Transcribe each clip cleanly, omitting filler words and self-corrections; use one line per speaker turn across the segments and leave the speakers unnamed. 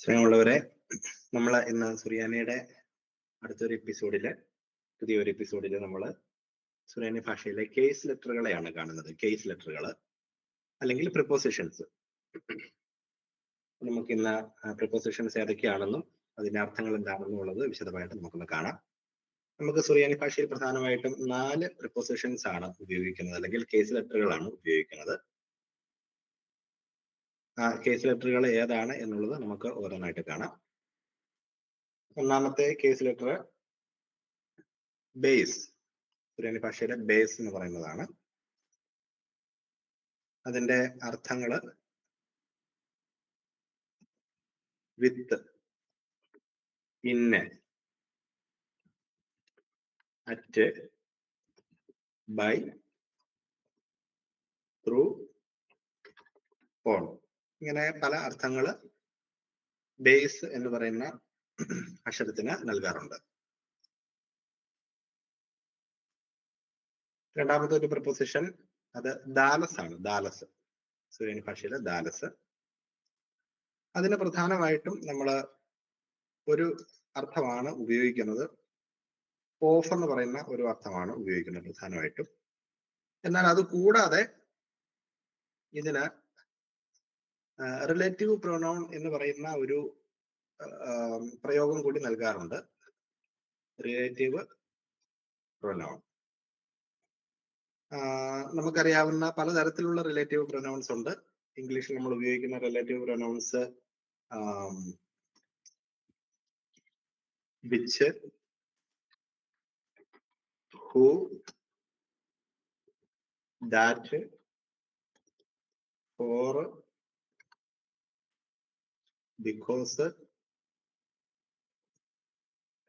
സ്നേഹമുള്ളവരെ, നമ്മൾ ഇന്ന് സുറിയാനിയുടെ പുതിയൊരു എപ്പിസോഡില് നമ്മൾ സുറിയാനി ഭാഷയിലെ കേസ് ലെറ്ററുകളെയാണ് കാണുന്നത്. കേസ് ലെറ്ററുകൾ അല്ലെങ്കിൽ പ്രിപ്പോസിഷൻസ്. നമുക്ക് ഇന്ന് പ്രിപ്പോസിഷൻസ് ഏതൊക്കെയാണെന്നും അതിന്റെ അർത്ഥങ്ങൾ എന്താണെന്നും ഉള്ളത് വിശദമായിട്ട് നമുക്കൊന്ന് കാണാം. നമുക്ക് സുറിയാനി ഭാഷയിൽ പ്രധാനമായിട്ടും 4 പ്രിപ്പോസിഷൻസ് ആണ് ഉപയോഗിക്കുന്നത്, അല്ലെങ്കിൽ കേസ് ലെറ്ററുകളാണ് ഉപയോഗിക്കുന്നത്. ആ കേസ് ലെറ്ററുകൾ ഏതാണ് എന്നുള്ളത് നമുക്ക് ഓരോന്നായിട്ട് കാണാം. ഒന്നാമത്തെ കേസ് ലെറ്റർ ബേസ്. സുറിയാനി ഭാഷയിലെ ബേസ് എന്ന് പറയുന്നതാണ്. അതിന്റെ അർത്ഥങ്ങള് വിത്ത്, ഇന്ന്, അറ്റ്, ബൈ, ത്രൂ, ഓൺ. ഇങ്ങനെ പല അർത്ഥങ്ങള് ബേസ് എന്ന് പറയുന്ന അക്ഷരത്തിന് നൽകാറുണ്ട്. രണ്ടാമത്തെ ഒരു പ്രപ്പോസിഷൻ അത് ദാലസ് ആണ്. ദാലസ്, സുറിയാനി ഭാഷയിലെ ദാലസ്. അതിന് പ്രധാനമായിട്ടും നമ്മൾ ഒരു അർത്ഥമാണ് ഉപയോഗിക്കുന്നത്. ഓഫ് എന്ന് പറയുന്ന ഒരു അർത്ഥമാണ് ഉപയോഗിക്കുന്നത് പ്രധാനമായിട്ടും. എന്നാൽ അത് കൂടാതെ ഇതിന് റിലേറ്റീവ് പ്രൊനൗൺ എന്ന് പറയുന്ന ഒരു പ്രയോഗം കൂടി നൽകാറുണ്ട്. റിലേറ്റീവ് പ്രൊനൗൺ നമുക്കറിയാവുന്ന പലതരത്തിലുള്ള റിലേറ്റീവ് പ്രൊനൗൺസ് ഉണ്ട്. ഇംഗ്ലീഷിൽ നമ്മൾ ഉപയോഗിക്കുന്ന relative pronouns which, who, that, for, because,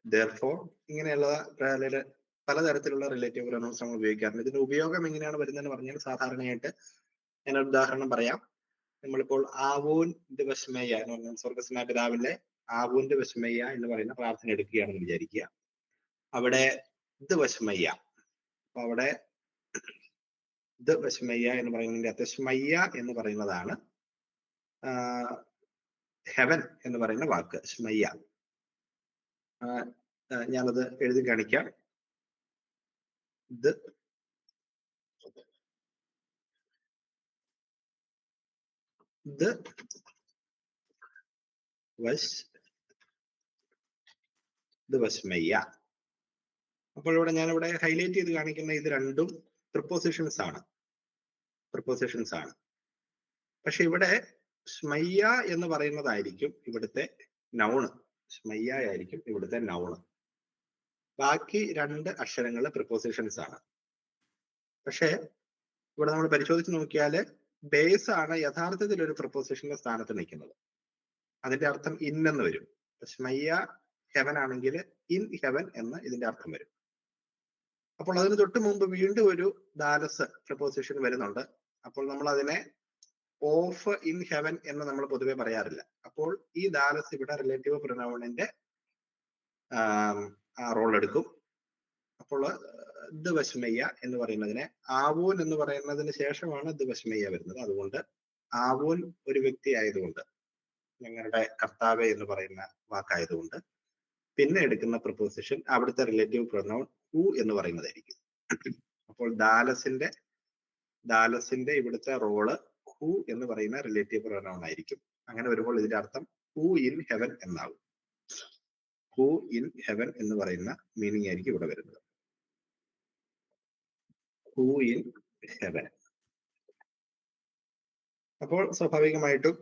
therefore. ഇങ്ങനെയുള്ള പലതരത്തിലുള്ള റിലേറ്റീവ് പ്രൊനൗൺസ് നമ്മൾ ഉപയോഗിക്കാറുണ്ട്. ഇതിന്റെ ഉപയോഗം എങ്ങനെയാണ് വരുന്നതെന്ന് പറഞ്ഞാൽ, സാധാരണയായിട്ട് ഞാൻ ഉദാഹരണം പറയാം. നമ്മളിപ്പോൾ ആവൂൻ ദിവസ്മയ്യ എന്ന് പറഞ്ഞാൽ സ്വർഗസ്നായ പിതാവിന്റെ ആവൂന്റെ വസ്മയ്യ എന്ന് പറയുന്ന പ്രാർത്ഥന എടുക്കുകയാണെന്ന് വിചാരിക്കുക. അവിടെ വസ്മയ്യ, അപ്പൊ അവിടെ വസ്മയ്യ എന്ന് പറയുന്നതിന്റെ അകത്ത് സ്മയ്യ എന്ന് പറയുന്നതാണ് ഹെവൻ എന്ന് പറയുന്ന വാക്ക്. സ്മയ്യ ഞാനത് എഴുതി കാണിക്കാം. വസ്മയ്യ. അപ്പോൾ ഞാനിവിടെ ഹൈലൈറ്റ് ചെയ്ത് കാണിക്കുന്ന ഇത് രണ്ടും പ്രിപ്പോസിഷൻസ് ആണ്. പക്ഷെ ഇവിടെ സ്മയ്യ എന്ന് പറയുന്നതായിരിക്കും ഇവിടുത്തെ നൗണ്. സ്മയ്യ ആയിരിക്കും ഇവിടുത്തെ നൗണ്. ബാക്കി 2 അക്ഷരങ്ങൾ പ്രിപ്പോസിഷൻസ് ആണ്. പക്ഷെ ഇവിടെ നമ്മൾ പരിശോധിച്ച് നോക്കിയാല് ബേസ് ആണ് യഥാർത്ഥത്തിൽ ഒരു പ്രിപ്പോസിഷന്റെ സ്ഥാനത്ത് നിൽക്കുന്നത്. അതിന്റെ അർത്ഥം ഇൻ എന്ന് വരും. സ്മയ്യ ഹെവൻ ആണെങ്കിൽ ഇൻ ഹെവൻ എന്ന് ഇതിന്റെ അർത്ഥം വരും. അപ്പോൾ അതിന് തൊട്ട് മുമ്പ് വീണ്ടും ഒരു ദാലസ് പ്രിപ്പോസിഷൻ വരുന്നുണ്ട്. അപ്പോൾ നമ്മൾ അതിനെ ഓഫ് ഇൻ ഹെവൻ എന്ന് നമ്മൾ പൊതുവെ പറയാറില്ല. അപ്പോൾ ഈ ദാലസ് ഇവിടെ റിലേറ്റീവ് പ്രൊനൗണിന്റെ റോൾ എടുക്കും. അപ്പോൾ വസ്മയ്യ എന്ന് പറയുന്നതിനെ ആവൂൻ എന്ന് പറയുന്നതിന് ശേഷമാണ് വസ്മയ്യ വരുന്നത്. അതുകൊണ്ട് ആവൂൻ ഒരു വ്യക്തി ആയതുകൊണ്ട്, ഞങ്ങളുടെ കർത്താവെ എന്ന് പറയുന്ന വാക്കായതുകൊണ്ട് പിന്നെ എടുക്കുന്ന പ്രപ്പോസിഷൻ അവിടുത്തെ റിലേറ്റീവ് പ്രൊനൗൺ ഹു എന്ന് പറയുന്നതായിരിക്കും. അപ്പോൾ ദാലസിന്റെ ഇവിടുത്തെ റോള് ഹു എന്ന് പറയുന്ന റിലേറ്റീവ് പ്രൊനൗൺ ആയിരിക്കും. അങ്ങനെ വരുമ്പോൾ ഇതിന്റെ അർത്ഥം ഹു ഇൻ ഹെവൻ എന്നാകും. ഹു ഇൻ ഹെവൻ എന്ന് പറയുന്ന മീനിങ് ആയിരിക്കും ഇവിടെ വരുന്നത്. Who in heaven. അപ്പോൾ സ്വാഭാവികമായിട്ടും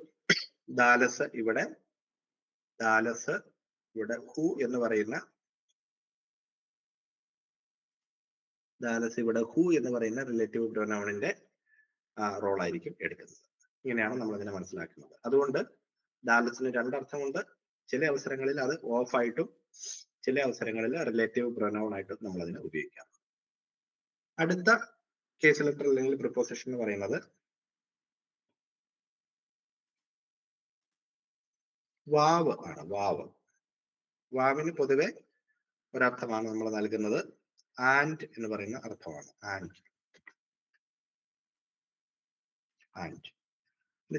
ദാലസ് ഇവിടെ ഹു എന്ന് പറയുന്ന റിലേറ്റീവ് പ്രൊനൗണിന്റെ റോളായിരിക്കും എടുക്കുന്നത്. ഇങ്ങനെയാണ് നമ്മൾ അതിനെ മനസ്സിലാക്കുന്നത്. അതുകൊണ്ട് ദാലസിന് 2 അർത്ഥമുണ്ട്. ചില അവസരങ്ങളിൽ അത് ഓഫ് ആയിട്ടും ചില അവസരങ്ങളിൽ റിലേറ്റീവ് പ്രൊനൗൺ ആയിട്ടും നമ്മൾ അതിനെ ഉപയോഗിക്കാം. അടുത്ത കേസ് ലെറ്റർ അല്ലെങ്കിൽ പ്രിപ്പോസിഷൻ എന്ന് പറയുന്നത് വാവ് ആണ്. വാവിന് പൊതുവെ ഒരർത്ഥമാണ് നമ്മൾ നൽകുന്നത്. ആൻഡ് എന്ന് പറയുന്ന അർത്ഥമാണ്. ആൻഡ്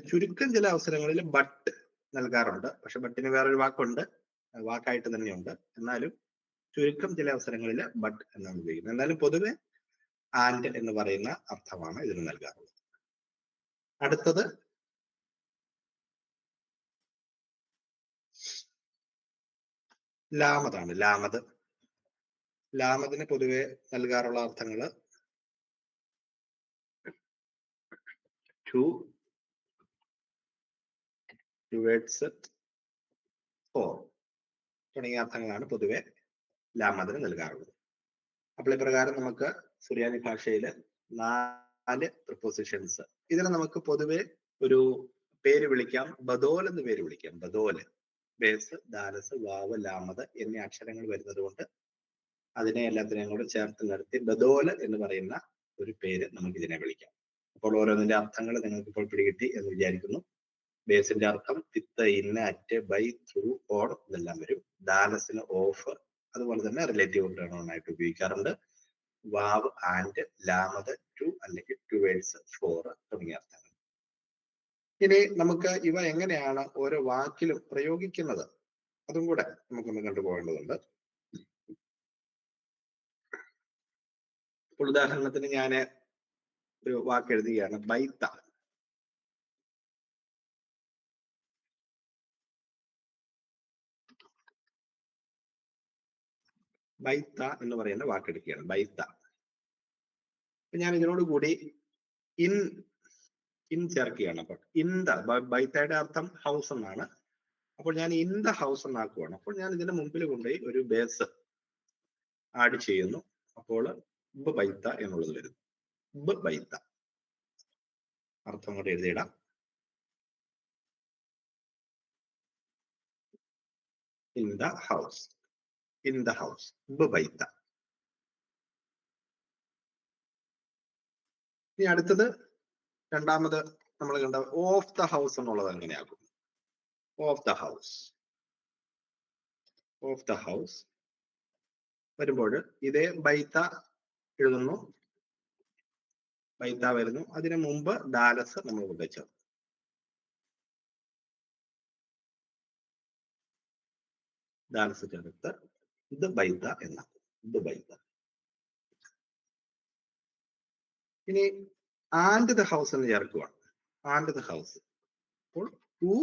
ചുരുക്കം ചില അവസരങ്ങളിൽ ബട്ട് നൽകാറുണ്ട്. പക്ഷെ ബട്ടിന് വേറൊരു വാക്കുണ്ട്, വാക്കായിട്ട് തന്നെയുണ്ട്. എന്നാലും ചുരുക്കം ചില അവസരങ്ങളിൽ ബട്ട് എന്നാണ് ഉപയോഗിക്കുന്നത്. എന്നാലും പൊതുവെ ആൻഡ് എന്ന് പറയുന്ന അർത്ഥമാണ് ഇതിന് നൽകാറുള്ളത്. അടുത്തത് ലാമതാണ്. ലാമതിന് പൊതുവെ നൽകാറുള്ള അർത്ഥങ്ങള് ടു, ടുവേർഡ്സ്, ഫോർ തുടങ്ങിയ അർത്ഥങ്ങളാണ് പൊതുവെ ലാമതിന് നൽകാറുള്ളത്. അപ്പോൾ ഇപ്രകാരം നമുക്ക് സുറിയാനി ഭാഷയിൽ 4 പ്രിപ്പോസിഷൻസ്. ഇതിനെ നമുക്ക് പൊതുവെ ഒരു പേര് വിളിക്കാം, ബദോൽ എന്ന് പേര് വിളിക്കാം. ബദോല്, ബേസ്, ദാലസ്, വാവ്, ലാമത് എന്നീ അക്ഷരങ്ങൾ വരുന്നത് കൊണ്ട് അതിനെ എല്ലാത്തിനെയും കൂടെ ചേർത്ത് നിർത്തി ബദോല് എന്ന് പറയുന്ന ഒരു പേര് നമുക്ക് ഇതിനെ വിളിക്കാം. അപ്പോൾ ഓരോന്നിന്റെ അർത്ഥങ്ങൾ നിങ്ങൾക്ക് ഇപ്പോൾ പിടികിട്ടി എന്ന് വിചാരിക്കുന്നു. ബേസിന്റെ അർത്ഥം വിത്ത്, ഇന്ന്, അറ്റ്, ബൈ, ത്രൂ, ഓർ ഇതെല്ലാം വരും. ദാലസിന് ഓഫ്, അതുപോലെ തന്നെ റിലേറ്റീവ് പ്രൊനൗൺ ആയിട്ട് ഉപയോഗിക്കാറുണ്ട്. വാവ്, ആൻഡ്, ലാമത്, ടു അല്ലെങ്കിൽ ടുവേഴ്സ്, ഫോർ തുടങ്ങിയ അർത്ഥങ്ങൾ. ഇനി നമുക്ക് ഇവ എങ്ങനെയാണ് ഓരോ വാക്കിലും പ്രയോഗിക്കുന്നത് അതും കൂടെ നമുക്കൊന്ന് കണ്ടുപോകേണ്ടതുണ്ട്. ഇപ്പോൾ ഉദാഹരണത്തിന് ഞാൻ ഒരു വാക്ക് എഴുതുകയാണ്, ബൈത്ത. ബൈത്ത എന്ന് പറയുന്ന വാക്കെടുക്കുകയാണ്, ബൈത്ത. ഞാൻ ഇതിനോട് കൂടി ഇൻ ചേർക്കുകയാണ്. അപ്പോൾ ഇൻ ദ, ബൈത്തയുടെ അർത്ഥം ഹൗസ് എന്നാണ്. അപ്പോൾ ഞാൻ ഇൻ ദ ഹൗസ് എന്നാക്കുവാണ്. അപ്പോൾ ഞാൻ ഇതിന്റെ മുമ്പിൽ കൊണ്ടുപോയി ഒരു ബേസ് ആഡ് ചെയ്യുന്നു. അപ്പോൾ ബ് ബൈത്ത എന്നുള്ളത് വരുന്നു. ബ് ബൈത്ത അർത്ഥം കൊണ്ട് എഴുതിയിടാം. In the house, in the house, ബ് ബൈത്ത. ഇനി അടുത്തത് രണ്ടാമത് നമ്മൾ കണ്ട ഓഫ് ദ ഹൗസ് എന്നുള്ളത് എങ്ങനെയാകും? Of the house, of the house വരുമ്പോൾ ഇതേ ബൈത്ത എഴുതുന്നു, ബൈത്ത വരുന്നു. അതിനു മുമ്പ് ദാലസ് നമ്മൾ കൊണ്ടുവച്ചു. ദാലസ് ചേർത്ത് ഇത് ബൈത്ത എന്നാക്കും, ഇത് ബൈത്ത. ഇനി ആൻഡ് ദ ഹൗസ് എന്ന് ചേർക്കുവാണ്, ആൻഡ് ദ ഹൗസ്. അപ്പോൾ ഊ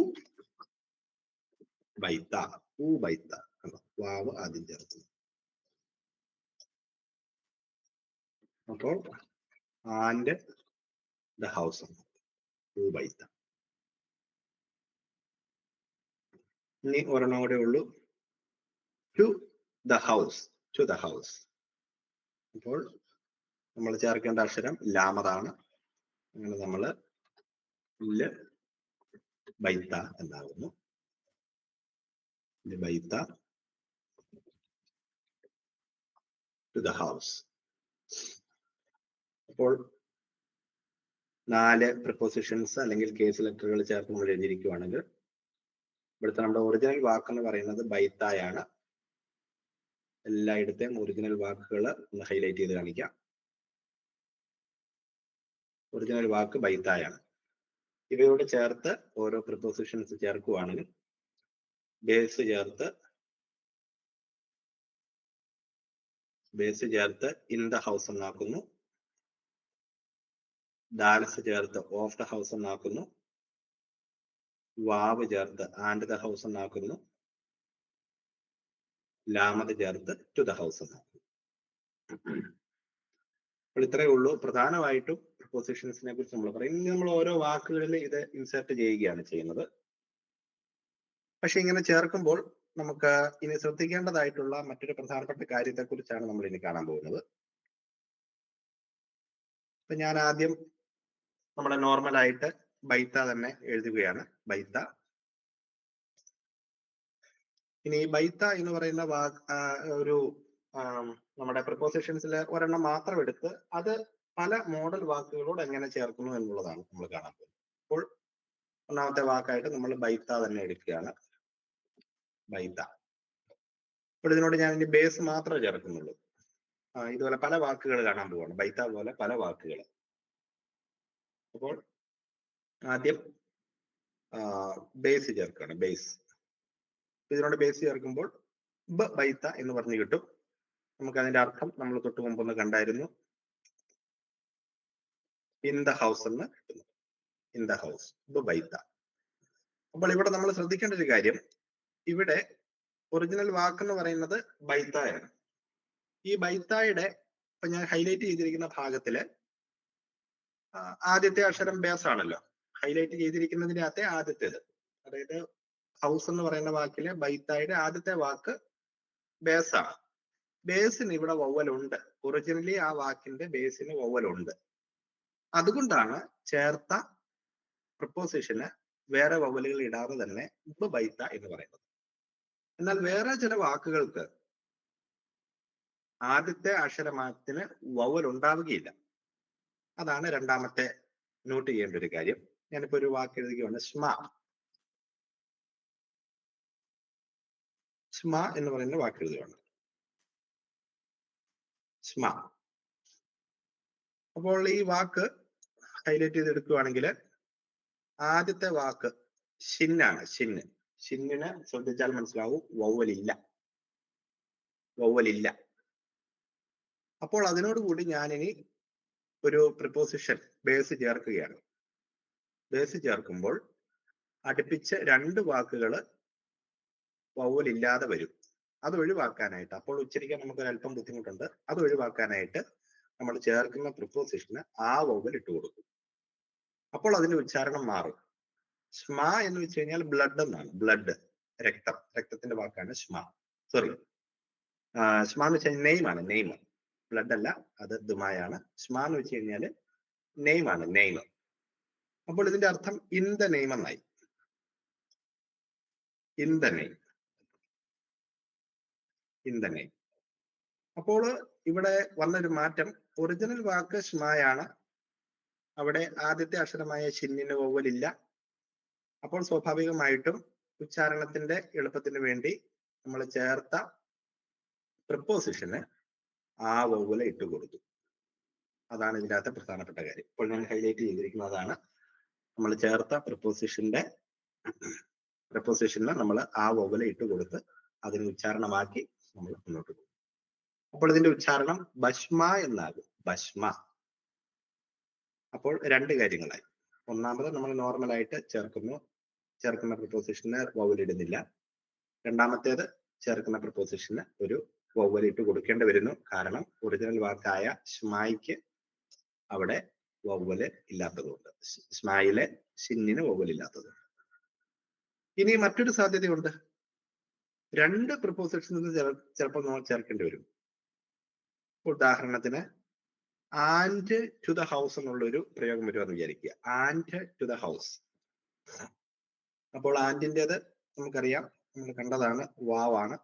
ബൈത്ത, ഊ ബൈത്ത, വാവ് ആദ്യം ചേർക്കുന്നു. അപ്പോൾ ആൻഡ് ദ ഹൗസ്, ഊ ബൈത്ത. ഇനി ഒരെണ്ണം കൂടെ ഉള്ളൂ, to the house, to the house. അപ്പോൾ നമ്മൾ ചേർക്കേണ്ട അക്ഷരം ലാമതാണ്. അങ്ങനെ നമ്മൾ ബൈത്ത എന്നാകുന്നു, ബൈത്ത ടു ദ ഹൗസ്. അപ്പോൾ 4 പ്രിപ്പോസിഷൻസ് അല്ലെങ്കിൽ കേസ് ലെറ്ററുകൾ ചേർത്ത് നമ്മൾ എഴുതിയിരിക്കുകയാണെങ്കിൽ ഇവിടുത്തെ നമ്മുടെ ഒറിജിനൽ വാക്ക് എന്ന് പറയുന്നത് ബൈത്തായാണ്. എല്ലായിടത്തെയും ഒറിജിനൽ വാക്കുകൾ ഒന്ന് ഹൈലൈറ്റ് ചെയ്ത് കാണിക്കാം. ഒറിജിനൽ വാക്ക് ബൈത്തായാണ്. ഇവയോട് ചേർത്ത് ഓരോ പ്രിപ്പോസിഷൻസ് ചേർക്കുവാണെങ്കിൽ ബേസ് ചേർത്ത് ഇൻ ദ ഹൗസ് എന്നാക്കുന്നു, ദാലസ് ചേർത്ത് ഓഫ് ദ ഹൗസ് എന്നാക്കുന്നു, വാവ് ചേർത്ത് ആൻഡ് ദ ഹൗസ് എന്നാക്കുന്നു, ലാമത് ചേർത്ത് ടു ദ ഹൗസ് എന്നാക്കുന്നു. അപ്പോൾ ഇത്രയേ ഉള്ളൂ പ്രധാനമായിട്ടും പ്രിപ്പോസിഷൻസിനെ കുറിച്ച് നമ്മൾ പറയും. ഇനി നമ്മൾ ഓരോ വാക്കുകളിൽ ഇത് ഇൻസേർട്ട് ചെയ്യുകയാണ് ചെയ്യുന്നത്. പക്ഷെ ഇങ്ങനെ ചേർക്കുമ്പോൾ നമുക്ക് ഇനി ശ്രദ്ധിക്കേണ്ടതായിട്ടുള്ള മറ്റൊരു പ്രധാനപ്പെട്ട കാര്യത്തെ കുറിച്ചാണ് നമ്മൾ ഇനി കാണാൻ പോകുന്നത്. അപ്പൊ ഞാൻ ആദ്യം നമ്മുടെ നോർമലായിട്ട് ബൈത്ത തന്നെ എഴുതുകയാണ്, ബൈത്ത. ഇനി ബൈത്ത എന്ന് പറയുന്ന ഒരു നമ്മുടെ പ്രിപ്പോസിഷൻസിൽ ഒരെണ്ണം മാത്രം എടുത്ത് അത് പല മോഡൽ വാക്കുകളോട് എങ്ങനെ ചേർക്കുന്നു എന്നുള്ളതാണ് നമ്മൾ കാണാൻ പോകുന്നത്. അപ്പോൾ ഒന്നാമത്തെ വാക്കായിട്ട് നമ്മൾ ബൈത്ത തന്നെ എടുക്കുകയാണ്, ബൈത്ത. അപ്പോൾ ഇതിനോട് ഞാൻ ഇനി ബേസ് മാത്രമേ ചേർക്കുന്നുള്ളൂ. ഇതുപോലെ പല വാക്കുകൾ കാണാൻ പോവാണ്, ബൈത്ത പോലെ പല വാക്കുകൾ. അപ്പോൾ ആദ്യം ബേസ് ചേർക്കുകയാണ്. ബേസ്. ഇതിനോട് ബേസ് ചേർക്കുമ്പോൾ ബ ബൈത്ത എന്ന് പറഞ്ഞു കിട്ടും. നമുക്ക് അതിന്റെ അർത്ഥം നമ്മൾ തൊട്ട് മുമ്പൊന്ന് കണ്ടായിരുന്നു. ഇൻ ദ ഹൗസ് എന്ന് കിട്ടുന്നു. ഇൻ ദ ഹൗസ് ബ ബൈത്ത. അപ്പോൾ ഇവിടെ നമ്മൾ ശ്രദ്ധിക്കേണ്ട ഒരു കാര്യം, ഇവിടെ ഒറിജിനൽ വാക്ക് എന്ന് പറയുന്നത് ബൈത്തായാണ്. ഈ ബൈത്തായുടെ ഇപ്പൊ ഞാൻ ഹൈലൈറ്റ് ചെയ്തിരിക്കുന്ന ഭാഗത്തില് ആദ്യത്തെ അക്ഷരം ബേസ് ആണല്ലോ. ഹൈലൈറ്റ് ചെയ്തിരിക്കുന്നതിന്റെ അകത്തെ ആദ്യത്തേത്, അതായത് ഹൗസ് എന്ന് പറയുന്ന വാക്കിലെ ബൈത്തായുടെ ആദ്യത്തെ വാക്ക് ബേസ് ആണ്. ബേസിന് ഇവിടെ വവ്വലുണ്ട്. ഒറിജിനലി ആ വാക്കിന്റെ ബേസിന് വവ്വലുണ്ട്. അതുകൊണ്ടാണ് ചേർത്ത പ്രിപ്പോസിഷന് വേറെ വവ്വലുകൾ ഇടാതെ തന്നെ ബ ബൈത്ത എന്ന് പറയുന്നത്. എന്നാൽ വേറെ ചില വാക്കുകൾക്ക് ആദ്യത്തെ അക്ഷരമാറ്റത്തിന് വവ്വൽ ഉണ്ടാവുകയില്ല. അതാണ് രണ്ടാമത്തെ നോട്ട് ചെയ്യേണ്ട ഒരു കാര്യം. ഞാനിപ്പോ ഒരു വാക്ക് എഴുതുകയാണ്, സ്മ. സ്മ എന്ന് പറയുന്ന വാക്ക് എഴുതുകയാണ്, സ്മ. അപ്പോൾ ഈ വാക്ക് ഹൈലൈറ്റ് ചെയ്തെടുക്കുകയാണെങ്കിൽ ആദ്യത്തെ വാക്ക് ഷിന്നാണ്. ഷിന്ന്. ഷിന്നിനെ ശ്രദ്ധിച്ചാൽ മനസ്സിലാവും വവ്വലില്ല. വവ്വലില്ല. അപ്പോൾ അതിനോടുകൂടി ഞാനിനി ഒരു പ്രിപ്പോസിഷൻ ബേസ് ചേർക്കുകയാണ്. ബേസ് ചേർക്കുമ്പോൾ അടുപ്പിച്ച് രണ്ട് വാക്കുകൾ വവ്വലില്ലാതെ വരും. അത് ഒഴിവാക്കാനായിട്ട്, അപ്പോൾ ഉച്ചരിക്കാൻ നമുക്ക് അല്പം ബുദ്ധിമുട്ടുണ്ട്, അത് ഒഴിവാക്കാനായിട്ട് നമ്മൾ ചേർക്കുന്ന പ്രിപ്പോസിഷന് ആ വവ്വൽ ഇട്ട് കൊടുക്കും. അപ്പോൾ അതിന്റെ ഉച്ചാരണം മാറും. സ്മ എന്ന് വെച്ച് കഴിഞ്ഞാൽ ബ്ലഡ് എന്നാണ്. ബ്ലഡ്, രക്തം. രക്തത്തിന്റെ വാക്കാണ് സ്മ. സോറി, സ്മ എന്ന് വെച്ചാൽ നെയിം ആണ്. നെയിം, ബ്ലഡ് അല്ല, അത് ദുമായാണ്. സ്മ എന്ന് വെച്ച് കഴിഞ്ഞാൽ നെയിം ആണ്. നെയിം. അപ്പോൾ ഇതിന്റെ അർത്ഥം ഇൻ ദ നെയിം എന്നായി. In the name, in the name. അപ്പോൾ ഇവിടെ വന്നൊരു മാറ്റം, ഒറിജിനൽ വാക്ക് സ്മയാണ്. അവിടെ ആദ്യത്തെ അക്ഷരമായ ഷിന്നിന് വവ്വലില്ല. അപ്പോൾ സ്വാഭാവികമായിട്ടും ഉച്ചാരണത്തിന്റെ എളുപ്പത്തിന് വേണ്ടി നമ്മൾ ചേർത്ത പ്രിപ്പോസിഷന് ആ വവ്വല ഇട്ട് കൊടുത്തു. അതാണ് ഇതിനകത്തെ പ്രധാനപ്പെട്ട കാര്യം. ഇപ്പോൾ ഞാൻ ഹൈലൈറ്റ് ചെയ്തിരിക്കുന്നതാണ്, നമ്മൾ ചേർത്ത പ്രപ്പോസിഷന് നമ്മൾ ആ വവ്വല ഇട്ട് കൊടുത്ത് അതിന് ഉച്ചാരണമാക്കി നമ്മൾ മുന്നോട്ട് പോകും. അപ്പോൾ ഇതിന്റെ ഉച്ചാരണം ബഷ്മ എന്നാകും. ബഷ്മ. അപ്പോൾ രണ്ട് കാര്യങ്ങളായി. ഒന്നാമത് നമ്മൾ നോർമലായിട്ട് ചേർക്കുന്ന പ്രപ്പോസിഷന് വവ്വൽ ഇടുന്നില്ല. രണ്ടാമത്തേത് ചേർക്കുന്ന പ്രപ്പോസിഷന് ഒരു വവ്വൽ ഇട്ട് കൊടുക്കേണ്ടി വരുന്നു. കാരണം ഒറിജിനൽ വാക്കായ സ്മായിക്ക് അവിടെ വവ്വല് ഇല്ലാത്തതുകൊണ്ട്, സ്മായിലെ ഷിന്നിന് വവ്വൽ ഇല്ലാത്തതുകൊണ്ട്. ഇനി മറ്റൊരു സാധ്യതയുണ്ട്. രണ്ട് പ്രിപ്പോസിഷൻസ് ചിലപ്പോൾ നമ്മൾ ചേർക്കേണ്ടി വരും. ഉദാഹരണത്തിന് ആൻഡ് ടു ദ ഹൗസ് എന്നുള്ളൊരു പ്രയോഗം വരുമെന്ന് വിചാരിക്കുക. And to the house. അപ്പോൾ ആൻഡിൻ്റെത് നമുക്കറിയാം, നമ്മൾ കണ്ടതാണ്, വാവാണ്.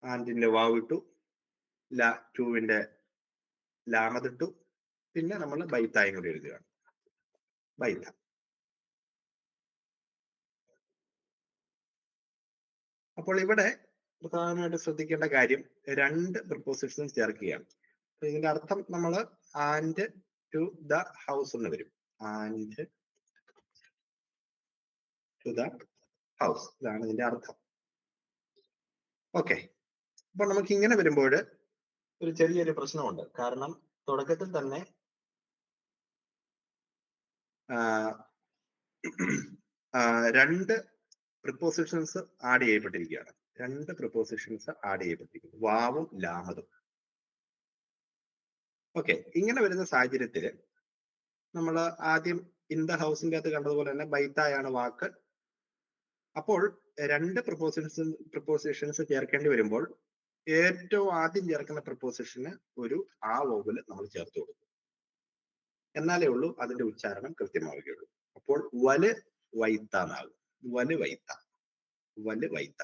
ആൻഡിന്റെ വാവ് ഇട്ടു, ടൂവിന്റെ ലാമതിട്ടു, പിന്നെ നമ്മൾ ബൈത്തായും കൂടി എഴുതുകയാണ്. ബൈത്ത. അപ്പോൾ ഇവിടെ പ്രധാനമായിട്ട് ശ്രദ്ധിക്കേണ്ട കാര്യം, രണ്ട് പ്രിപ്പോസിഷൻസ് ചേർക്കുകയാണ്. ഇതിന്റെ അർത്ഥം നമ്മൾ ആൻഡ് ടു ദ ഹൗസ് എന്ന് വരും. ആൻഡ് ടു ദ ഹൗസ്, ഇതാണ് ഇതിന്റെ അർത്ഥം. ഓക്കെ. അപ്പൊ നമുക്ക് ഇങ്ങനെ വരുമ്പോൾ ഒരു ചെറിയൊരു പ്രശ്നമുണ്ട്. കാരണം തുടക്കത്തിൽ തന്നെ രണ്ട് പ്രിപ്പോസിഷൻസ് ആഡ് ചെയ്യപ്പെട്ടിരിക്കുകയാണ്. രണ്ട് പ്രിപ്പോസിഷൻസ് ആഡ് ചെയ്യപ്പെട്ടിരിക്കുന്നു, വാവും ലാമതും. ഓക്കെ. ഇങ്ങനെ വരുന്ന സാഹചര്യത്തിൽ നമ്മൾ ആദ്യം ഇൻ ദ ഹൗസിന്റെ അകത്ത് കണ്ടതുപോലെ തന്നെ ബൈത്തായാണ് വാക്ക്. അപ്പോൾ രണ്ട് പ്രിപ്പോസിഷൻസ് ചേർക്കേണ്ടി വരുമ്പോൾ ഏറ്റവും ആദ്യം ചേർക്കുന്ന പ്രിപ്പോസിഷന് ഒരു ആ വവ്വല് നമ്മൾ ചേർത്ത് കൊടുക്കും. എന്നാലേ ഉള്ളൂ അതിന്റെ ഉച്ചാരണം കൃത്യമാവുകയുള്ളൂ. അപ്പോൾ വല് വൈത്ത എന്നാകും. വല് വൈത്ത, വല് വൈത്ത,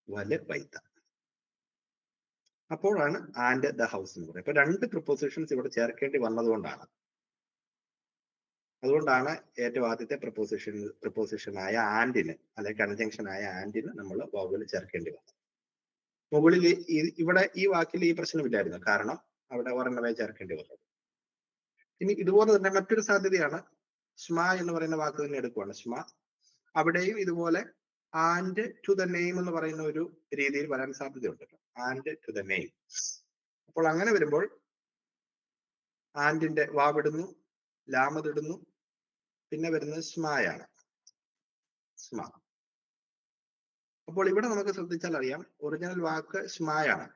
വല് വൈത്ത. അപ്പോഴാണ് ആൻഡ് ദ ഹൗസ് എന്ന് പറയുന്നത്. അപ്പൊ രണ്ട് പ്രിപ്പോസിഷൻസ് ഇവിടെ ചേർക്കേണ്ടി വന്നതുകൊണ്ടാണ്. അതുകൊണ്ടാണ് ഏറ്റവും ആദ്യത്തെ പ്രിപ്പോസിഷനായ ആൻഡിന്, അല്ലെങ്കിൽ കൺജങ്ഷനായ ആൻഡിന് നമ്മൾ വവ്വൽ ചേർക്കേണ്ടി വന്നത്. മുകളിൽ ഇവിടെ ഈ വാക്കിൽ ഈ പ്രശ്നമില്ലായിരുന്നു, കാരണം അവിടെ ഒരെണ്ണമേ ചേർക്കേണ്ടി വന്നത്. ഇനി ഇതുപോലെ തന്നെ മറ്റൊരു സാധ്യതയാണ്, സ്മ എന്ന് പറയുന്ന വാക്ക് തന്നെ എടുക്കുവാണ്. സ്മ. അവിടെയും ഇതുപോലെ ആൻഡ് ടു ദ നെയിം എന്ന് പറയുന്ന ഒരു രീതിയിൽ വരാൻ സാധ്യതയുണ്ടല്ലോ. And to the name. അപ്പോൾ അങ്ങനെ വരുമ്പോൾ ആൻഡിന്റെ വാവിടുന്നു, ലാമതിടുന്നു, പിന്നെ വരുന്നത് സ്മയാണ്. സ്മ. അപ്പോൾ ഇവിടെ നമുക്ക് ശ്രദ്ധിച്ചാൽ അറിയാം ഒറിജിനൽ വാക്ക് സ്മയാണ്.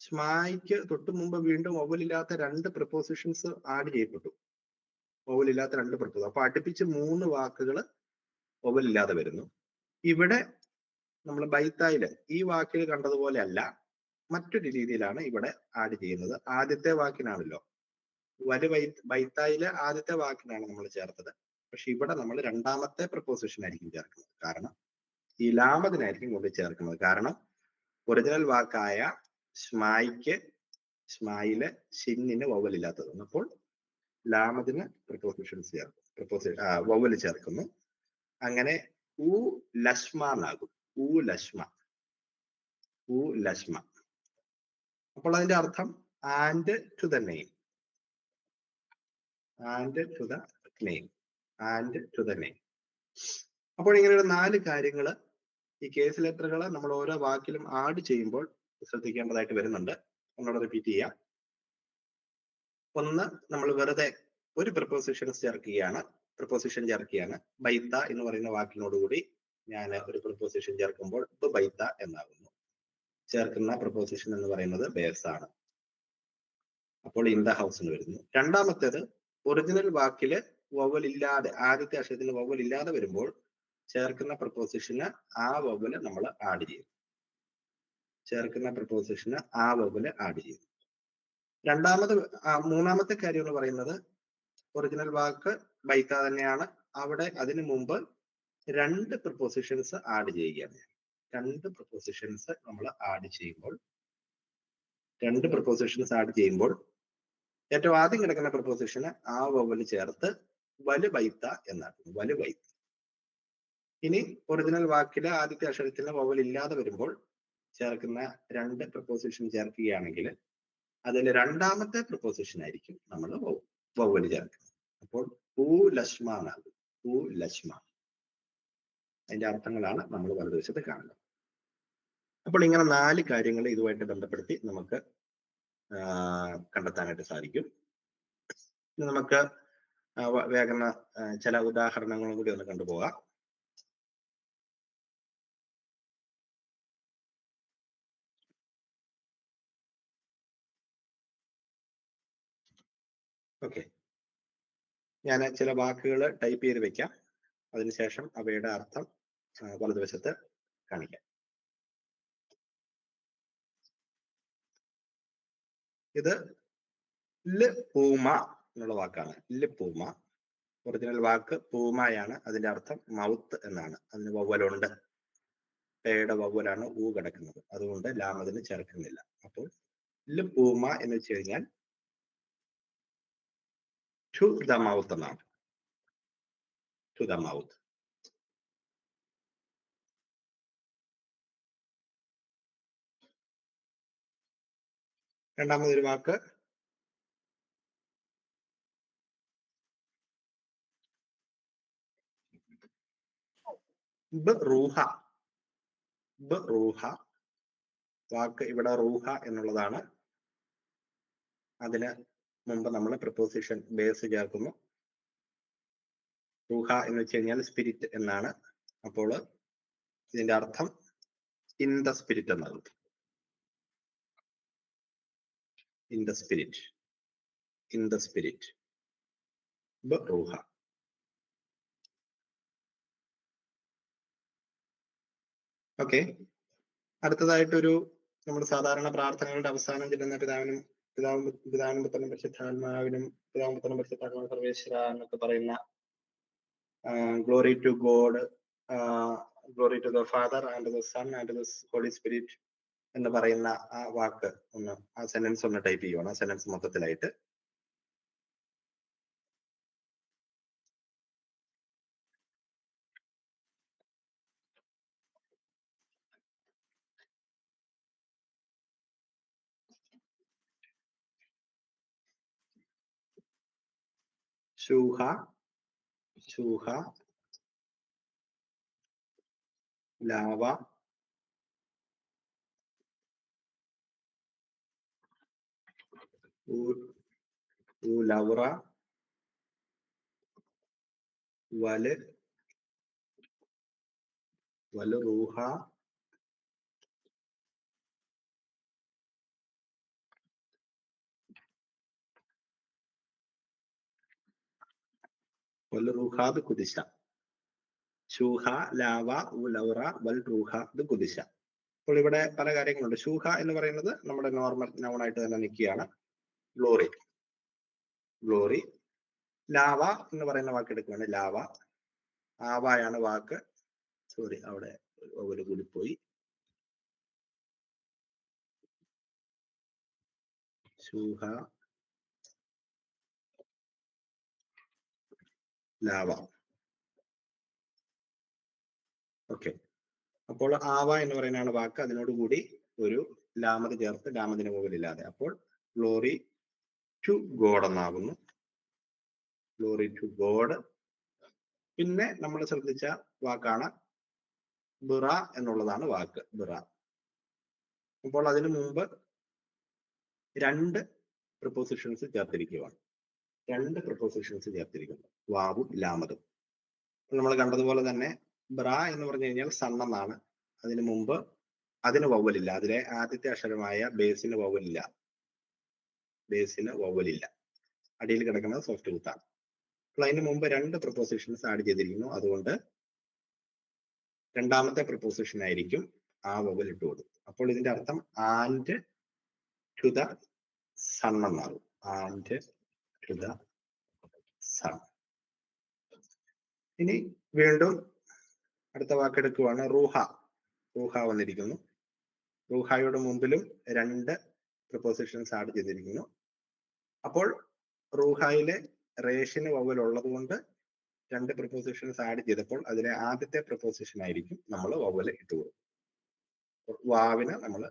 സ്മായ്ക്ക് തൊട്ട് മുമ്പ് വീണ്ടും വവലില്ലാത്ത രണ്ട് പ്രിപ്പോസിഷൻസ് ആഡ് ചെയ്യപ്പെട്ടു. വവലില്ലാത്ത രണ്ട് പ്രിപ്പോസിഷൻ. അപ്പൊ അടുപ്പിച്ച് 3 വാക്കുകൾ വവലില്ലാതെ വരുന്നു. ഇവിടെ നമ്മൾ ബൈത്തായില് ഈ വാക്കിൽ കണ്ടതുപോലെ അല്ല, മറ്റൊരു രീതിയിലാണ് ഇവിടെ ആഡ് ചെയ്യുന്നത്. ആദ്യത്തെ വാക്കിനാണല്ലോ, ബൈത്തായില് ആദ്യത്തെ വാക്കിനാണ് നമ്മൾ ചേർത്തത്. പക്ഷെ ഇവിടെ നമ്മൾ രണ്ടാമത്തെ പ്രപ്പോസിഷൻ ആയിരിക്കും ചേർക്കുന്നത്. കാരണം ഈ ലാമതിനായിരിക്കും കൊണ്ട് ചേർക്കുന്നത്. കാരണം ഒറിജിനൽ വാക്കായ സ്മായില് ഷിന്നിന് വവലില്ലാത്തത്. അപ്പോൾ ലാമതിന് പ്രിപ്പോസിഷൻസ് ചേർക്കും, വവല് ചേർക്കുന്നു. അങ്ങനെ ഊ ലഷ്മ എന്നാകും. ഊ ലഷ്മ. ഊ ലഷ്മ. അപ്പോൾ അതിന്റെ അർത്ഥം and to the name. And to the name. And to the name. അപ്പോൾ ഇങ്ങനെയുള്ള 4 കാര്യങ്ങൾ ഈ കേസ് ലെറ്ററുകൾ നമ്മൾ ഓരോ വാക്കിലും ആഡ് ചെയ്യുമ്പോൾ ശ്രദ്ധിക്കേണ്ടതായിട്ട് വരുന്നുണ്ട്. ഒന്നുകൂടെ റിപ്പീറ്റ് ചെയ്യാം. ഒന്ന്, നമ്മൾ വെറുതെ ഒരു പ്രിപ്പോസിഷൻ ചേർക്കുകയാണ്. ബൈത്ത എന്ന് പറയുന്ന വാക്കിനോടുകൂടി ഞാൻ ഒരു പ്രിപ്പോസിഷൻ ചേർക്കുമ്പോൾ ബൈത്ത എന്നാകുന്നു. ചേർക്കുന്ന പ്രിപ്പോസിഷൻ എന്ന് പറയുന്നത് ബേസ് ആണ്. അപ്പോൾ ഇൻ ദ ഹൗസ് എന്ന് വരുന്നു. രണ്ടാമത്തേത്, ഒറിജിനൽ വാക്കില് വവലില്ലാതെ, ആദ്യത്തെ അക്ഷരത്തിന് വവലില്ലാതെ വരുമ്പോൾ ചേർക്കുന്ന പ്രപ്പോസിഷന് ആ വവല് നമ്മൾ ആഡ് ചെയ്യും. ചേർക്കുന്ന പ്രപ്പോസിഷന് ആ വവല് ആഡ് ചെയ്യും. മൂന്നാമത്തെ കാര്യം എന്ന് പറയുന്നത്, ഒറിജിനൽ വാക്ക് ബൈത്ത തന്നെയാണ്. അവിടെ അതിനു മുമ്പ് 2 പ്രപ്പോസിഷൻസ് ആഡ് ചെയ്യുകയാണ്. 2 പ്രപ്പോസിഷൻസ് നമ്മൾ ആഡ് ചെയ്യുമ്പോൾ ഏറ്റവും ആദ്യം കിടക്കുന്ന പ്രപ്പോസിഷന് ആ വവല് ചേർത്ത് വലു ബൈത്ത എന്നാക്കുന്നു. വലു ബൈത്ത. ഇനി ഒറിജിനൽ വാക്കിലെ ആദ്യത്തെ അക്ഷരത്തിന് വവൽ ഇല്ലാതെ വരുമ്പോൾ ചേർക്കുന്ന 2 പ്രപ്പോസിഷൻ ചേർക്കുകയാണെങ്കിൽ അതിൽ രണ്ടാമത്തെ പ്രപ്പോസിഷൻ ആയിരിക്കും നമ്മൾ വവല് ചേർക്കുന്നത്. അപ്പോൾ ഊ ലഷ്മ എന്നാകും. ഊ ലഷ്മ. അതിന്റെ അർത്ഥങ്ങളാണ് നമ്മൾ വലതുവശത്ത് കാണുന്നത്. അപ്പോൾ ഇങ്ങനെ 4 കാര്യങ്ങൾ ഇതുമായിട്ട് ബന്ധപ്പെടുത്തി നമുക്ക് കണ്ടെത്താനായിട്ട് സാധിക്കും. നമുക്ക് വേഗം ചില ഉദാഹരണങ്ങളും കൂടി ഒന്ന് കണ്ടുപോകാം. ഓക്കെ, ഞാൻ ചില വാക്കുകൾ ടൈപ്പ് ചെയ്ത് വെക്കാം. അതിനുശേഷം അവയുടെ അർത്ഥം വലതുവശത്ത് കാണിക്കാം. ഇത് ല് പൂമ എന്നുള്ള വാക്കാണ്. ല് പൂമ. ഒറിജിനൽ വാക്ക് പൂമയാണ്. അതിന്റെ അർത്ഥം മൗത്ത് എന്നാണ്. അതിന് വവ്വലുണ്ട്. പേയുടെ വവ്വലാണ് ഊ കിടക്കുന്നത്. അതുകൊണ്ട് ലാമതിന് ചേർക്കുന്നില്ല. അപ്പോൾ ല് പൂമ എന്ന് വെച്ച് കഴിഞ്ഞാൽ ടു ദ മൗത്ത് എന്നാണ്. To the mouth. രണ്ടാമതൊരു വാക്ക് റൂഹ. റൂഹ വാക്ക് ഇവിടെ റൂഹ എന്നുള്ളതാണ്. അതിന് മുമ്പ് നമ്മൾ പ്രിപ്പോസിഷൻ ബേസ് ചേർക്കുന്നു. റൂഹ എന്ന് വെച്ച് കഴിഞ്ഞാൽ സ്പിരിറ്റ് എന്നാണ്. അപ്പോൾ ഇതിന്റെ അർത്ഥം ഇൻ ദ സ്പിരിറ്റ് എന്നാണ്. In the spirit. In the spirit. റൂഹ. ഓക്കെ, അടുത്തതായിട്ടൊരു നമ്മൾ സാധാരണ പ്രാർത്ഥനകളുടെ അവസാനം ചെല്ലുന്ന പിതാവിനും പുത്രനും പരിശുദ്ധാത്മാവിനും സർവേശ്വര എന്നൊക്കെ പറയുന്ന glory to God, glory to the father and the son and the holy spirit എന്ന് പറയുന്ന ആ വാക്ക് ഒന്ന്, ആ സെന്റൻസ് ഒന്ന് ടൈപ്പ് ചെയ്യുവാണ്. ആ സെന്റൻസ് മൊത്തത്തിലായിട്ട്. ശൂഹ ചൂഹ, ലാവ, ലൗറ, വല്, റൂഹ, റൂഹാദ് കുദിശ. ഷൂഹ, ലാവ, ലൗറ, വൽ റൂഹാദ് കുദിശ. അപ്പോൾ ഇവിടെ പല കാര്യങ്ങളുണ്ട്. ഷൂഹ എന്ന് പറയുന്നത് നമ്മുടെ നോർമൽ നൗൺ ആയിട്ട് തന്നെ നിൽക്കുകയാണ്. Glory, glory. ലാവ എന്ന് പറയുന്ന വാക്ക് എടുക്കുകയാണ്. ലാവ. ആവായാണ് വാക്ക്. സോറി, അവിടെ ഒരു കൂടി പോയി. ഷൂഹ, ലാവ. ഓക്കെ. അപ്പോൾ ആവ എന്ന് പറയുന്നതാണ് വാക്ക്. അതിനോടുകൂടി ഒരു ലാമത് ചേർത്ത്, ലാമതിന് മുകളില്ലാതെ. അപ്പോൾ ഗ്ലോറി ടു ഗോഡ് എന്നാകുന്നു. Glory to God. പിന്നെ നമ്മൾ ശ്രദ്ധിച്ച വാക്കാണ് ബിറ എന്നുള്ളതാണ് വാക്ക്. ബിറ. അപ്പോൾ അതിനു മുമ്പ് രണ്ട് പ്രിപ്പോസിഷൻസ് ചേർത്തിരിക്കുകയാണ്. രണ്ട് പ്രിപ്പോസിഷൻസ് ചേർത്തിരിക്കുന്നു, വാവും ലാമതും. നമ്മൾ കണ്ടതുപോലെ തന്നെ ബ്ര എന്ന് പറഞ്ഞു കഴിഞ്ഞാൽ സൺ എന്നാണ്. അതിനു മുമ്പ് അതിന് വവ്വലില്ല. അതിലെ ആദ്യത്തെ അക്ഷരമായ ബേസിന് വവ്വലില്ല. ബേസിന് വവ്വലില്ല. അടിയിൽ കിടക്കുന്നത് സോഫ്റ്റ് കുത്താണ്. അപ്പോൾ അതിന് മുമ്പ് രണ്ട് പ്രിപ്പോസിഷൻസ് ആഡ് ചെയ്തിരിക്കുന്നു. അതുകൊണ്ട് രണ്ടാമത്തെ പ്രിപ്പോസിഷൻ ആയിരിക്കും ആ വവ്വൽ ഇട്ട് കൊടുക്കും. അപ്പോൾ ഇതിന്റെ അർത്ഥം ആൻഡ് ടു ദ സൺ എന്നാകും. And to the son. ഇനി വീണ്ടും അടുത്ത വാക്കെടുക്കുവാണ്. റൂഹ. റൂഹ വന്നിരിക്കുന്നു. റൂഹായുടെ മുമ്പിലും രണ്ട് പ്രിപ്പോസിഷൻസ് ആഡ് ചെയ്തിരിക്കുന്നു. അപ്പോൾ റൂഹായിലെ റേഷിന് വവ്വൽ ഉള്ളത് കൊണ്ട് രണ്ട് പ്രിപ്പോസിഷൻസ് ആഡ് ചെയ്തപ്പോൾ അതിലെ ആദ്യത്തെ പ്രിപ്പോസിഷൻ ആയിരിക്കും നമ്മൾ വവ്വൽ ഇട്ട് കൊടുക്കും. വാവിന് നമ്മൾ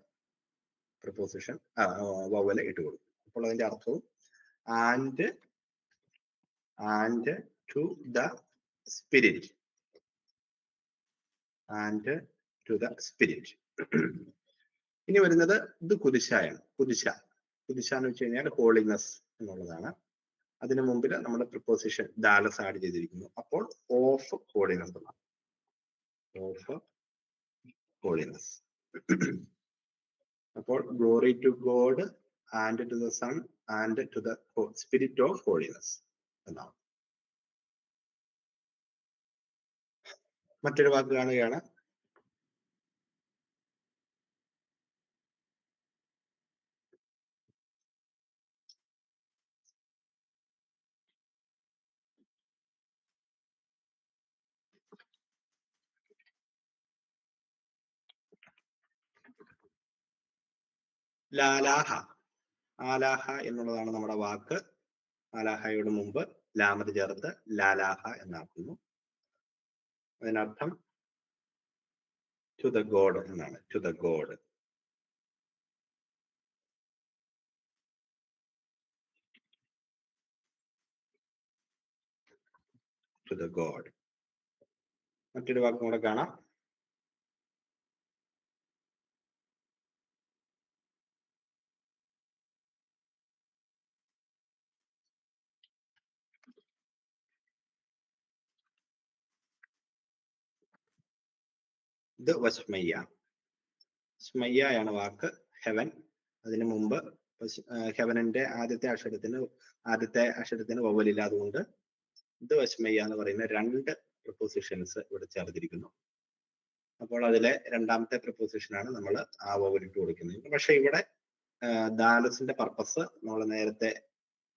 പ്രിപ്പോസിഷൻ വവ്വൽ ഇട്ട് കൊടുക്കും. അപ്പോൾ അതിന്റെ അർത്ഥവും and to the spirit. And to the spirit. ഇനി വരുന്നത് ഇത് കുദിശയാണ്. കുദിശ. കുദിശ എന്ന് വെച്ച് കഴിഞ്ഞാൽ ഹോളിനെസ് എന്നുള്ളതാണ്. അതിനു മുമ്പിൽ നമ്മൾ പ്രിപ്പോസിഷൻ ദാലസ് ആഡ് ചെയ്തിരിക്കുന്നു. അപ്പോൾ ഓഫ് ഹോളിനെസ് എന്നാണ്. Of holiness. അപ്പോൾ glory to God and to the son and to the spirit of holiness എന്നാണ്. മറ്റൊരു വാക്ക് കാണുകയാണ്. ലാലാഹ. ആലാഹ എന്നുള്ളതാണ് നമ്മുടെ വാക്ക്. ആലാഹയുടെ മുമ്പ് ലാമത് ചേർത്ത് ലാലാഹ എന്നാക്കുന്നു. അതിനർത്ഥം ടു ദ ഗോഡ് എന്നാണ്. To the God. To the God. മറ്റൊരു വാക്കും കൂടെ കാണാം. ഇത് വസ്മയ്യ. സ്മയ്യാണ് വാക്ക്. ഹെവൻ. അതിനു മുമ്പ് ഹെവനിന്റെ ആദ്യത്തെ അക്ഷരത്തിന് വവ്വലില്ല. അതുകൊണ്ട് ഇത് വസ്മയ്യ എന്ന് പറയുന്ന രണ്ട് പ്രപ്പോസിഷൻസ് ഇവിടെ ചേർത്തിരിക്കുന്നു. അപ്പോൾ അതിലെ രണ്ടാമത്തെ പ്രപ്പോസിഷനാണ് നമ്മൾ ആ വവ്വലിട്ട് കൊടുക്കുന്നത്. പക്ഷെ ഇവിടെ ദാലസിന്റെ പർപ്പസ് നമ്മൾ നേരത്തെ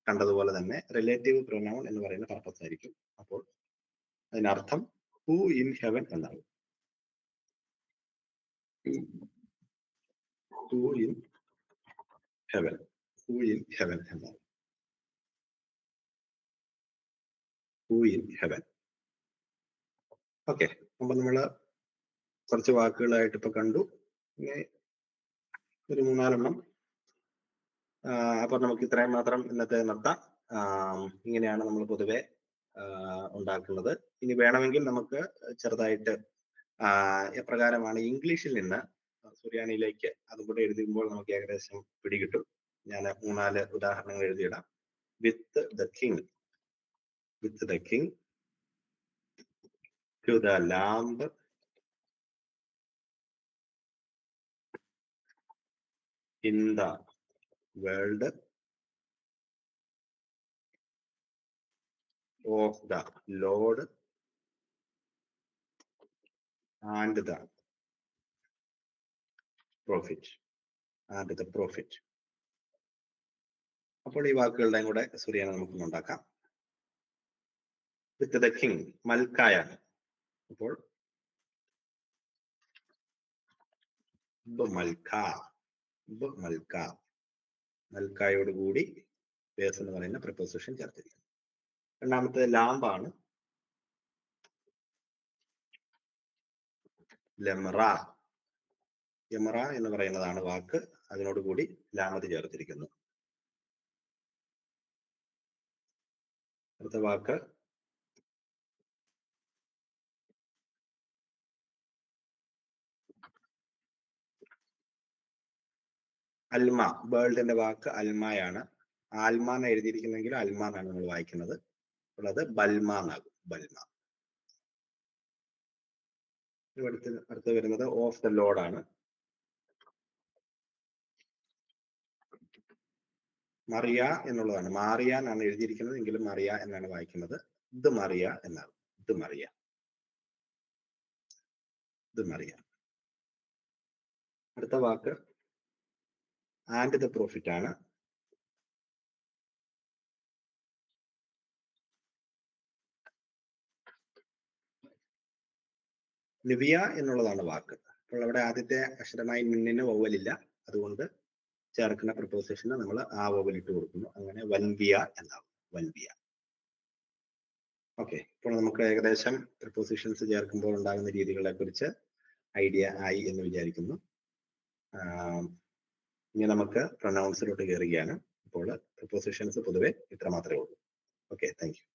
കണ്ടതുപോലെ തന്നെ റിലേറ്റീവ് പ്രൊനൗൺ എന്ന് പറയുന്ന പർപ്പസ് ആയിരിക്കും. അപ്പോൾ അതിനർത്ഥം ഹൂ ഇൻ ഹെവൻ എന്നാണ്. Who in heaven. Who in heaven എന്നാണ്. Who in heaven. ഓക്കെ. അപ്പൊ നമ്മള് കുറച്ച് വാക്കുകളായിട്ട് ഇപ്പൊ കണ്ടു. ഇനി ഒരു 3-4 അപ്പൊ നമുക്ക് ഇത്രയും മാത്രം ഇന്നത്തെ നിർത്താം. ഇങ്ങനെയാണ് നമ്മൾ പൊതുവെ ഉണ്ടാക്കുന്നത്. ഇനി വേണമെങ്കിൽ നമുക്ക് ചെറുതായിട്ട് എപ്രകാരമാണ് ഇംഗ്ലീഷിൽ നിന്ന് സുറിയാനിയിലേക്ക് അതും കൂടെ എഴുതുമ്പോൾ നമുക്ക് ഏകദേശം പിടികിട്ടും. ഞാൻ 3-4 ഉദാഹരണങ്ങൾ എഴുതിയിടാം. With the king to the lamb in the world of the Lord and the prophet അപ്പോൾ ഈ വാക്കുകളുടെയും കൂടെ സുറിയാനി നമുക്ക് ഉണ്ടാക്കാം. വിത്ത് ദ കിങ് മൽക്കായാണ്. അപ്പോൾ മൽക്കായോട് കൂടി ബേസ് എന്ന് പറയുന്ന പ്രിപ്പോസിഷൻ ചേർത്തിരിക്കുന്നു. രണ്ടാമത്തെ ലാംബാണ്. യമറ എന്ന് പറയുന്നതാണ് വാക്ക്. അതിനോടുകൂടി ലാമത് ചേർത്തിരിക്കുന്നു. അടുത്ത വാക്ക് അൽമ. വേൾഡിന്റെ വാക്ക് അൽമയാണ്. ആൽമ എന്ന് എഴുതിയിരിക്കുന്നെങ്കിൽ അൽമ എന്നാണ് നമ്മൾ വായിക്കുന്നത്. അപ്പോൾ അത് ബൽമ എന്നാകും. ബൽമ. അടുത്ത് വരുന്നത് ഓഫ് ദ ലോർഡ് ആണ്. മറിയ എന്നുള്ളതാണ്. മാറിയ എന്നാണ് എഴുതിയിരിക്കുന്നത് എങ്കിലും മറിയ എന്നാണ് വായിക്കുന്നത്. ഇത് മറിയ എന്നാണ്. ഇത് മറിയ. അടുത്ത വാക്ക് ആൻഡ് ദ പ്രോഫിറ്റ് ആണ്. ലിവിയ എന്നുള്ളതാണ് വാക്ക്. അപ്പോൾ അവിടെ ആദ്യത്തെ അക്ഷരമായി മുന്നിന് വവ്വലില്ല. അതുകൊണ്ട് ചേർക്കുന്ന പ്രിപ്പോസിഷന് നമ്മൾ ആ വവ്വലിട്ട് കൊടുക്കുന്നു. അങ്ങനെ വൻവിയ എന്നാവും. വൻവിയ. ഓക്കെ. ഇപ്പോൾ നമുക്ക് ഏകദേശം പ്രിപ്പോസിഷൻസ് ചേർക്കുമ്പോൾ ഉണ്ടാകുന്ന രീതികളെ കുറിച്ച് ഐഡിയ ആയി എന്ന് വിചാരിക്കുന്നു. ഇനി നമുക്ക് പ്രൊനൗൺസിലോട്ട് കയറുകയാണ്. ഇപ്പോൾ പ്രിപ്പോസിഷൻസ് പൊതുവെ ഇത്ര മാത്രമേ ഉള്ളൂ. Okay, thank you.